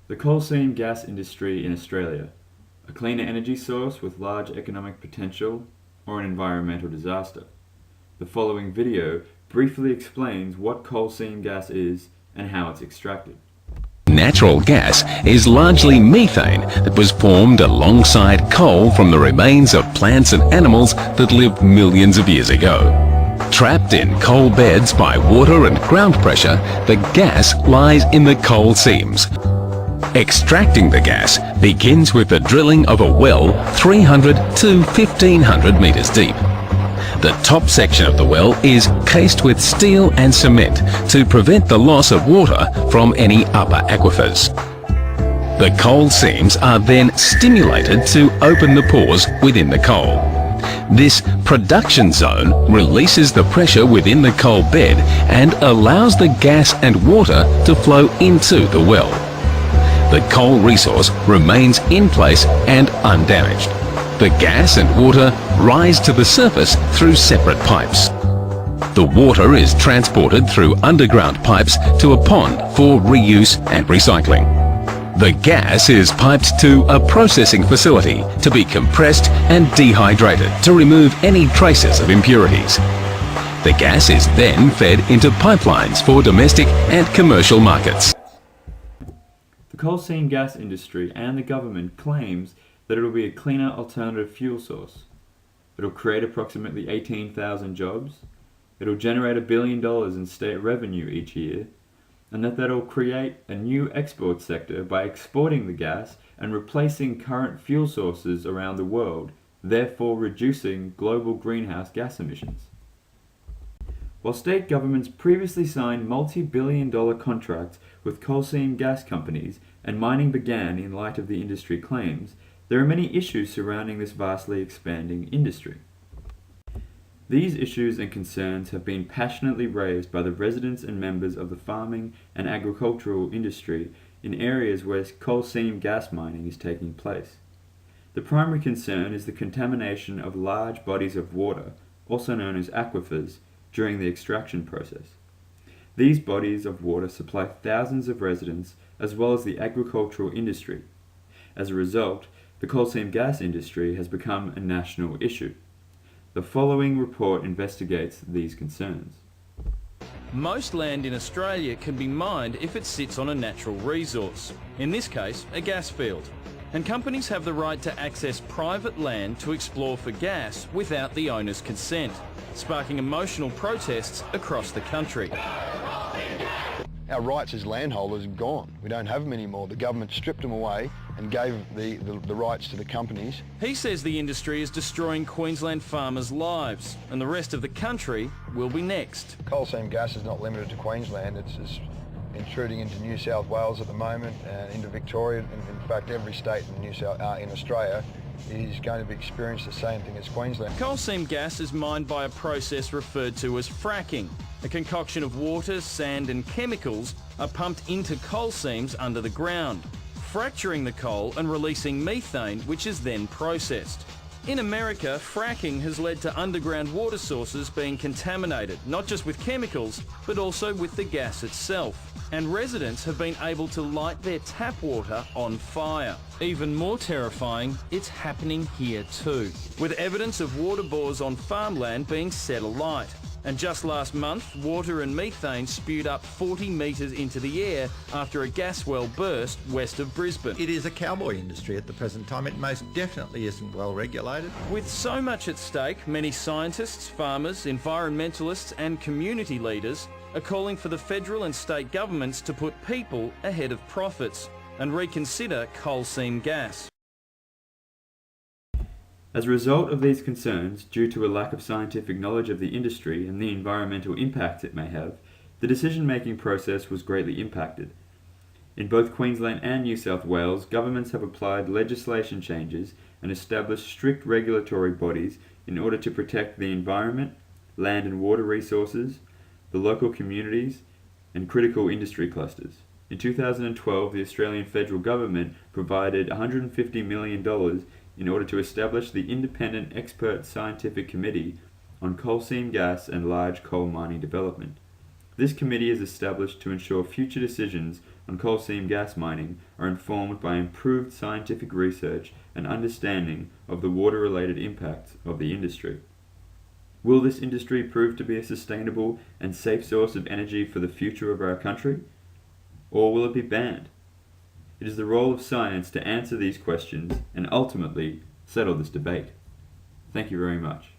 The coal seam gas industry in Australia, a cleaner energy source with large economic potential, or an environmental disaster. The following video briefly explains what coal seam gas is and how it's extracted. Natural gas is largely methane that was formed alongside coal from the remains of plants and animals that lived millions of years ago. Trapped in coal beds by water and ground pressure, the gas lies in the coal seams. Extracting the gas begins with the drilling of a well 300 to 1500 meters deep. The top section of the well is cased with steel and cement to prevent the loss of water from any upper aquifers. The coal seams are then stimulated to open the pores within the coal. This production zone releases the pressure within the coal bed and allows the gas and water to flow into the well. The coal resource remains in place and undamaged. The gas and water rise to the surface through separate pipes. The water is transported through underground pipes to a pond for reuse and recycling. The gas is piped to a processing facility to be compressed and dehydrated to remove any traces of impurities. The gas is then fed into pipelines for domestic and commercial markets. The coal seam gas industry and the government claims that it will be a cleaner alternative fuel source. It will create approximately 18,000 jobs, it will generate $1 billion in state revenue each year, and that will create a new export sector by exporting the gas and replacing current fuel sources around the world, therefore reducing global greenhouse gas emissions. While state governments previously signed multi-billion-dollar contracts with coal seam gas companies and mining began in light of the industry claims, there are many issues surrounding this vastly expanding industry. These issues and concerns have been passionately raised by the residents and members of the farming and agricultural industry in areas where coal seam gas mining is taking place. The primary concern is the contamination of large bodies of water, also known as aquifers, during the extraction process. These bodies of water supply thousands of residents as well as the agricultural industry. As a result, the coal seam gas industry has become a national issue. The following report investigates these concerns. Most land in Australia can be mined if it sits on a natural resource, in this case a gas field, and companies have the right to access private land to explore for gas without the owner's consent, sparking emotional protests across the country. Our rights as landholders are gone. We don't have them anymore. The government stripped them away and gave the rights to the companies. He says the industry is destroying Queensland farmers' lives, and the rest of the country will be next. Coal seam gas is not limited to Queensland. It's intruding into New South Wales at the moment and into Victoria. In fact, every state in Australia is going to be experiencing the same thing as Queensland. Coal seam gas is mined by a process referred to as fracking. A concoction of water, sand and chemicals are pumped into coal seams under the ground, fracturing the coal and releasing methane, which is then processed. In America, fracking has led to underground water sources being contaminated, not just with chemicals, but also with the gas itself. And residents have been able to light their tap water on fire. Even more terrifying, it's happening here too, with evidence of water bores on farmland being set alight. And just last month, water and methane spewed up 40 metres into the air after a gas well burst west of Brisbane. It is a cowboy industry at the present time. It most definitely isn't well regulated. With so much at stake, many scientists, farmers, environmentalists and community leaders are calling for the federal and state governments to put people ahead of profits and reconsider coal seam gas. As a result of these concerns, due to a lack of scientific knowledge of the industry and the environmental impacts it may have, the decision-making process was greatly impacted. In both Queensland and New South Wales, governments have applied legislation changes and established strict regulatory bodies in order to protect the environment, land and water resources, the local communities, and critical industry clusters. In 2012, the Australian federal government provided $150 million in order to establish the Independent Expert Scientific Committee on Coal Seam Gas and Large Coal Mining Development. This committee is established to ensure future decisions on coal seam gas mining are informed by improved scientific research and understanding of the water-related impacts of the industry. Will this industry prove to be a sustainable and safe source of energy for the future of our country? Or will it be banned? It is the role of science to answer these questions and ultimately settle this debate. Thank you very much.